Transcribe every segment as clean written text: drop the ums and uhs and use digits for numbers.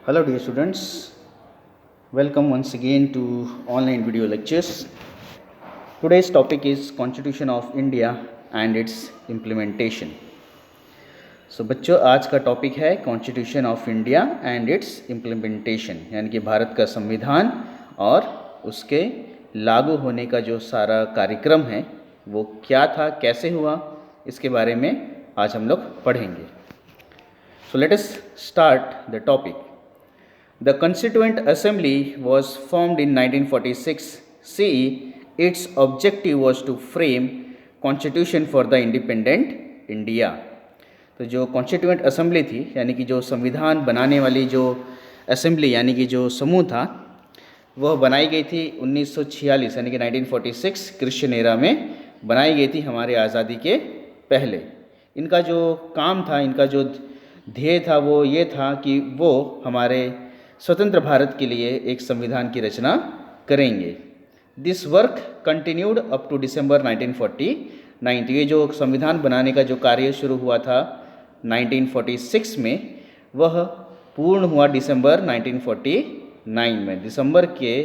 Hello dear students, welcome once again to online video lectures. Today's topic is Constitution of India and its implementation. बच्चों आज का topic है constitution of India and it's implementation, यानी कि भारत का संविधान और उसके लागू होने का जो सारा कार्यक्रम है वो क्या था, कैसे हुआ, इसके बारे में आज हम लोग पढ़ेंगे. So let us start the topic. The Constituent Assembly was formed in 1946 CE. Its objective was to frame Constitution for the Independent India. तो जो कॉन्स्टिट्यूएंट असेंबली थी, यानी कि जो संविधान बनाने वाली जो असेंबली यानी कि जो समूह था, वह बनाई गई थी 1946 यानी कि 1946 क्रिश्चियन एरा में बनाई गई थी, हमारे आज़ादी के पहले. इनका जो काम था, इनका जो ध्येय था वो ये था कि वो हमारे स्वतंत्र भारत के लिए एक संविधान की रचना करेंगे. This work continued up to December 1949. तो ये जो संविधान बनाने का जो कार्य शुरू हुआ था 1946 में, वह पूर्ण हुआ दिसंबर 1949 में. दिसंबर के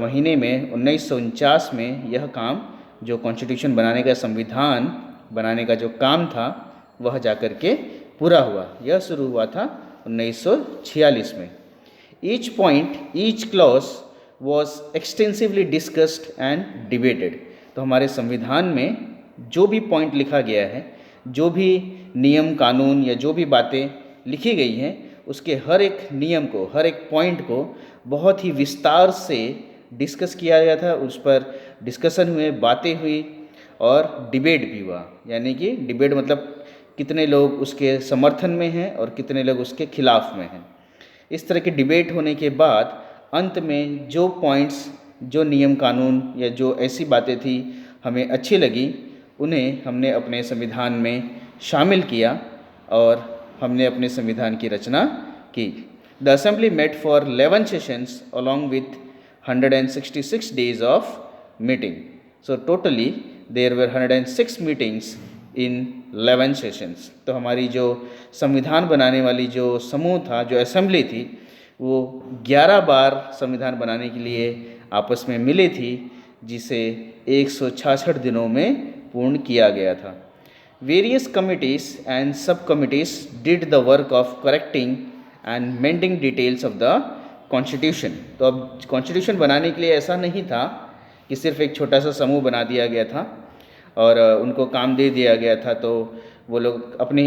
महीने में 1949 में यह काम, जो कॉन्स्टिट्यूशन बनाने का, संविधान बनाने का जो काम था, वह जाकर के पूरा हुआ. यह शुरू हुआ था 1946 में. Each point, each clause was extensively discussed and debated. तो हमारे संविधान में जो भी पॉइंट लिखा गया है, जो भी नियम कानून या जो भी बातें लिखी गई हैं, उसके हर एक नियम को, हर एक पॉइंट को बहुत ही विस्तार से डिस्कस किया गया था. उस पर डिस्कशन हुए, बातें हुई और डिबेट भी हुआ. यानी कि डिबेट मतलब कितने लोग उसके समर्थन में हैं और कितने लोग उसके खिलाफ में हैं. इस तरह के डिबेट होने के बाद अंत में जो पॉइंट्स, जो नियम कानून या जो ऐसी बातें थी हमें अच्छी लगी, उन्हें हमने अपने संविधान में शामिल किया और हमने अपने संविधान की रचना की. The assembly met for 11 sessions along with 166 days of meeting. So totally there were 106 meetings in 11 sessions. तो हमारी जो संविधान बनाने वाली जो समूह था, जो असेंबली थी, वो 11 बार संविधान बनाने के लिए आपस में मिली थी, जिसे 166 दिनों में पूर्ण किया गया था. वेरियस कमिटीज़ एंड सब committees did the work of correcting and mending details of the constitution. तो अब कॉन्स्टिट्यूशन बनाने के लिए ऐसा नहीं था कि सिर्फ एक छोटा सा समूह बना दिया गया था और उनको काम दे दिया गया था, तो वो लोग अपने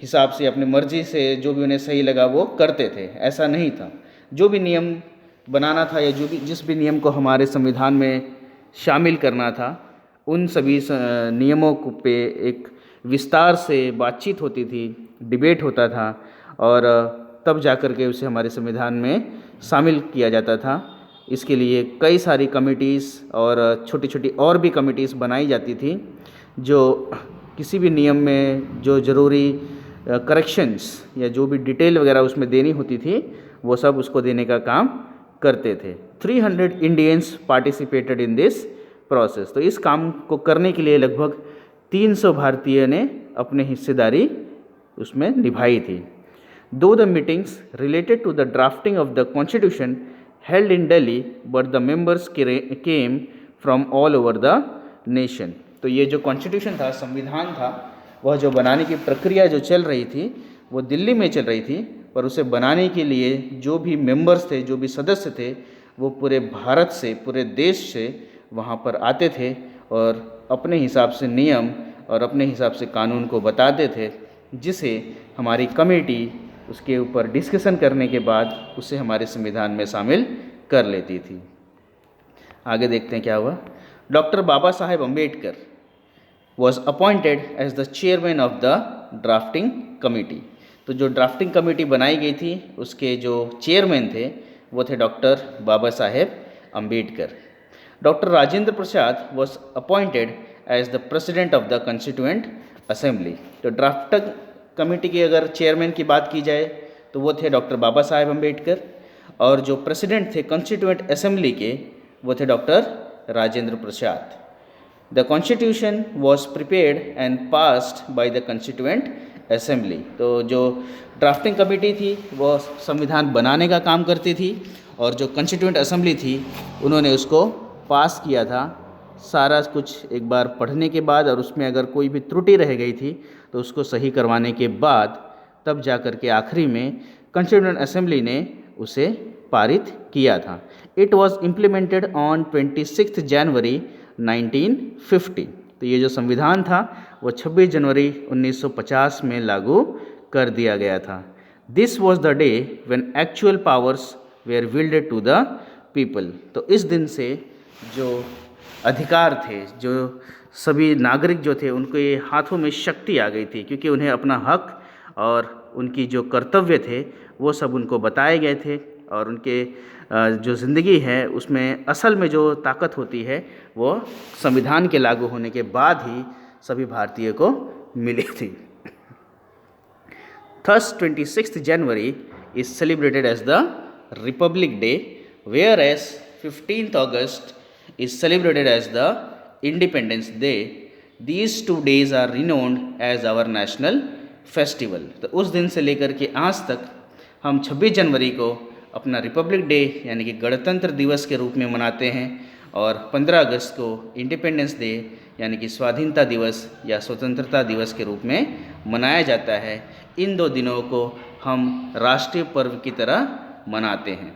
हिसाब से, अपनी मर्जी से जो भी उन्हें सही लगा वो करते थे. ऐसा नहीं था. जो भी नियम बनाना था या जिस भी नियम को हमारे संविधान में शामिल करना था, उन सभी नियमों पे एक विस्तार से बातचीत होती थी, डिबेट होता था और तब जाकर के उसे हमारे संविधान में शामिल किया जाता था. इसके लिए कई सारी कमिटीज़ और छोटी छोटी और भी कमिटीज़ बनाई जाती थी, जो किसी भी नियम में जो ज़रूरी करेक्शंस या जो भी डिटेल वगैरह उसमें देनी होती थी, वो सब उसको देने का काम करते थे. 300 Indians participated in this process. तो इस काम को करने के लिए लगभग 300 भारतीय ने अपनी हिस्सेदारी उसमें निभाई थी. Though the meetings related to the drafting of the constitution held in Delhi, but the members came from all over the nation. तो ये जो कॉन्स्टिट्यूशन था, संविधान था, वह जो बनाने की प्रक्रिया जो चल रही थी वो दिल्ली में चल रही थी, पर उसे बनाने के लिए जो भी मेंबर्स थे, जो भी सदस्य थे, वो पूरे भारत से, पूरे देश से वहाँ पर आते थे और अपने हिसाब से नियम और अपने हिसाब से कानून को बताते थे, जिसे हमारी कमेटी उसके ऊपर डिस्कशन करने के बाद उसे हमारे संविधान में शामिल कर लेती थी. आगे देखते हैं क्या हुआ. Doctor Baba Saheb Ambedkar was appointed as the chairman of the drafting committee. तो जो ड्राफ्टिंग कमेटी बनाई गई थी, उसके जो चेयरमैन थे वो थे doctor Baba Saheb Ambedkar. Doctor Rajendra Prasad was appointed as the president of the constituent assembly. तो ड्राफ्टिंग कमेटी के अगर चेयरमैन की बात की जाए तो वो थे डॉक्टर बाबा साहेब अम्बेडकर, और जो प्रेसिडेंट थे कॉन्स्टिट्यूएंट असेंबली के, वो थे doctor Rajendra Prasad. The constitution was prepared and passed by the constituent assembly. तो जो ड्राफ्टिंग कमेटी थी वो संविधान बनाने का काम करती थी, और जो कॉन्स्टिट्यूएंट असेंबली थी उन्होंने उसको पास किया था सारा कुछ एक बार पढ़ने के बाद, और उसमें अगर कोई भी त्रुटि रह गई थी तो उसको सही करवाने के बाद तब जा कर के आखिरी में कॉन्स्टिट्यूएंट असेंबली ने उसे पारित किया था। इट वॉज इम्प्लीमेंटेड ऑन 26 जनवरी 1950। तो ये जो संविधान था वो 26 जनवरी 1950 में लागू कर दिया गया था। This was the day when actual powers were wielded to the people. तो इस दिन से जो अधिकार थे, जो सभी नागरिक जो थे, उनके हाथों में शक्ति आ गई थी, क्योंकि उन्हें अपना हक और उनकी जो कर्तव्य थे वो सब उनको बताए गए थे, और उनके जो ज़िंदगी है उसमें असल में जो ताकत होती है वो संविधान के लागू होने के बाद ही सभी भारतीय को मिली थी। Thus 26th January is celebrated as the Republic Day, whereas 15th August is celebrated as the Independence Day. These 2 days are renowned as our national festival. तो उस दिन से लेकर के आज तक हम 26 जनवरी को अपना रिपब्लिक डे यानी कि गणतंत्र दिवस के रूप में मनाते हैं, और 15 अगस्त को इंडिपेंडेंस डे यानी कि स्वाधीनता दिवस या स्वतंत्रता दिवस के रूप में मनाया जाता है। इन 2 दिनों को हम राष्ट्रीय पर्व की तरह मनाते हैं।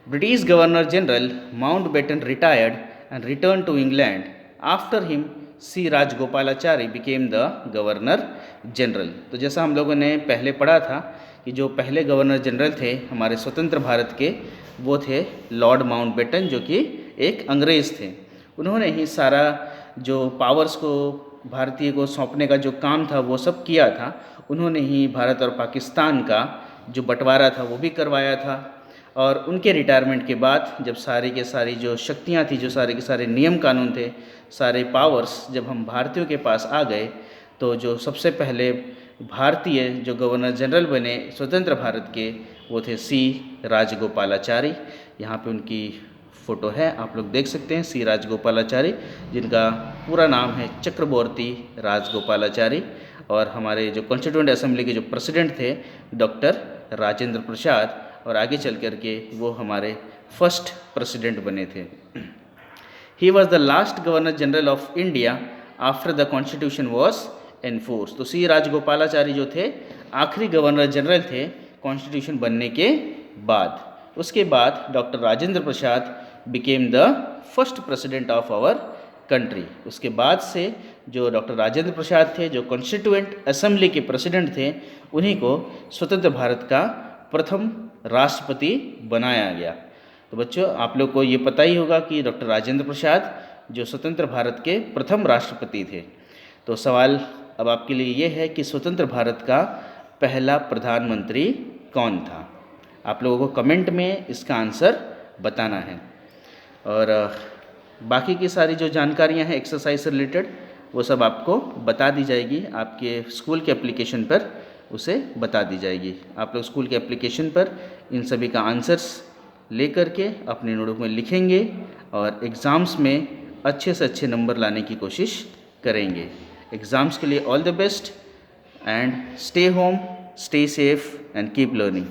British governor general Mountbatten retired and return to England. After him C Rajagopalachari became the governor general. तो जैसा हम लोगों ने पहले पढ़ा था कि जो पहले गवर्नर जनरल थे हमारे स्वतंत्र भारत के, वो थे लॉर्ड माउंटबेटन, जो कि एक अंग्रेज़ थे। उन्होंने ही सारा जो पावर्स को भारतीय को सौंपने का जो काम था वो सब किया था। उन्होंने ही भारत और पाकिस्तान का जो बंटवारा था वो भी करवाया था, और उनके रिटायरमेंट के बाद जब सारी के सारी जो शक्तियाँ थी, जो सारे के सारे नियम कानून थे, सारे पावर्स जब हम भारतीयों के पास आ गए, तो जो सबसे पहले भारतीय जो गवर्नर जनरल बने स्वतंत्र भारत के वो थे सी राजगोपालाचारी। यहाँ पे उनकी फ़ोटो है, आप लोग देख सकते हैं, सी राजगोपालाचारी, जिनका पूरा नाम है चक्रवर्ती राजगोपालाचारी। और हमारे जो कॉन्स्टिट्यूएंट असेंबली के जो प्रेसिडेंट थे डॉक्टर राजेंद्र प्रसाद, और आगे चल कर के वो हमारे फर्स्ट प्रेसिडेंट बने थे। He was the last governor general of India after the constitution was enforce. तो सी राजगोपालाचारी जो थे आखिरी गवर्नर जनरल थे कॉन्स्टिट्यूशन बनने के बाद। उसके बाद doctor Rajendra Prasad became the first president of our country. उसके बाद से जो डॉक्टर राजेंद्र प्रसाद थे, जो कॉन्स्टिट्यूएंट असेंबली के प्रेसिडेंट थे, उन्हीं को स्वतंत्र भारत का प्रथम राष्ट्रपति बनाया गया। तो बच्चों, आप लोग को ये पता ही होगा कि डॉक्टर राजेंद्र प्रसाद जो स्वतंत्र भारत के प्रथम राष्ट्रपति थे। तो सवाल अब आपके लिए ये है कि स्वतंत्र भारत का पहला प्रधानमंत्री कौन था? आप लोगों को कमेंट में इसका आंसर बताना है। और बाकी की सारी जो जानकारियां हैं एक्सरसाइज से रिलेटेड, वो सब आपको बता दी जाएगी आपके स्कूल के एप्लीकेशन पर, उसे बता दी जाएगी। आप लोग स्कूल के एप्लीकेशन पर इन सभी का आंसर्स ले करके अपने नोटबुक में लिखेंगे, और एग्ज़ाम्स में अच्छे से अच्छे नंबर लाने की कोशिश करेंगे। एग्ज़ाम्स के लिए all the best, and stay home, stay safe and keep learning.